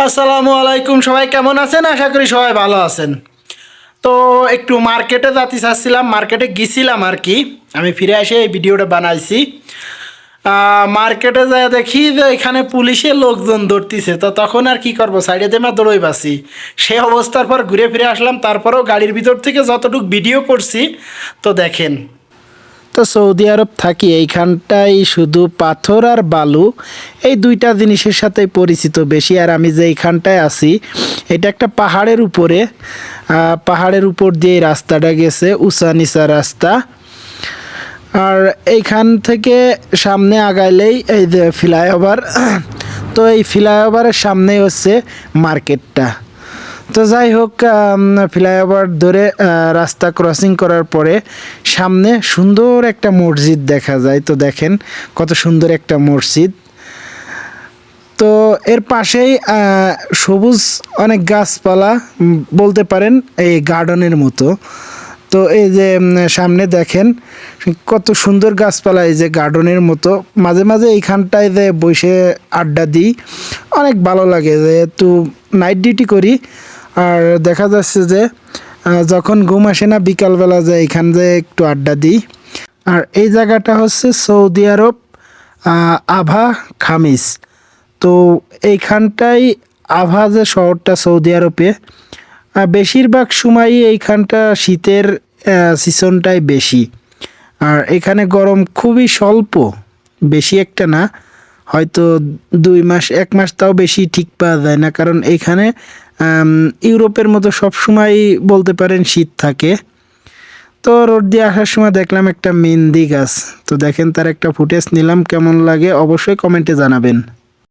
আসসালামু আলাইকুম, সবাই কেমন আছেন? আশা করি সবাই ভালো আছেন। তো একটু মার্কেটে যেতে চাচ্ছিলাম, মার্কেটে গেছিলাম আর কি। আমি ফিরে এসে এই ভিডিওটা বানাইছি। মার্কেটে যায় দেখি যে এখানে পুলিশের লোকজন ধরতেছে, তো তখন আর কি করবো, সাইডে দেমা দৌড়ই বাসি। সে অবস্থার পর ঘুরে ফিরে আসলাম, তারপরেও গাড়ির ভিতর থেকে যতটুকু ভিডিও করছি তো দেখেন। তো সৌদি আরব থাকি, এইখানটাই শুধু পাথর আর বালু, এই দুইটা জিনিসের সাথে পরিচিত বেশি। আর আমি যে এইখানটায় আছি, এটা একটা পাহাড়ের উপরে, পাহাড়ের উপর দিয়ে এই রাস্তাটা গেছে, উঁচা নিচা রাস্তা। আর এইখান থেকে সামনে আগাইলেই এই যে ফ্লাইওভার, তো এই ফ্লাইওভারের সামনেই হচ্ছে মার্কেটটা। তো যাই হোক, ফ্লাইওভার ধরে রাস্তা ক্রসিং করার পরে সামনে সুন্দর একটা মসজিদ দেখা যায়। তো দেখেন কত সুন্দর একটা মসজিদ। তো এর পাশেই সবুজ অনেক গাছপালা, বলতে পারেন এই গার্ডেনের মতো। তো এই যে সামনে দেখেন কত সুন্দর গাছপালা, এই যে গার্ডেনের মতো। মাঝে মাঝে এইখানটায় যে বসে আড্ডা দিই, অনেক ভালো লাগে। যেহেতু নাইট ডিউটি করি, আর দেখা যাচ্ছে যে যখন ঘুম আসে না বিকালবেলা যে এইখান যে একটু আড্ডা দিই। আর এই জায়গাটা হচ্ছে সৌদি আরব আভা খামিস। তো এইখানটাই আভা যে শহরটা সৌদি আরবে, বেশিরভাগ সময়ই এইখানটা শীতের সিজনটাই বেশি। আর এখানে গরম খুবই স্বল্প, বেশি একটা না, হয়তো 2 মাস 1 মাস, তাও বেশি ঠিক পাওয়া যায় না। কারণ এখানে ইউরোপের মতো সবসময় বলতে পারেন শীত থাকে। তো রোড দিয়ে আসার সময় দেখলাম একটা মেহেন্দি গাছ, তো দেখেন তার একটা ফুটেজ নিলাম, কেমন লাগে অবশ্যই কমেন্টে জানাবেন।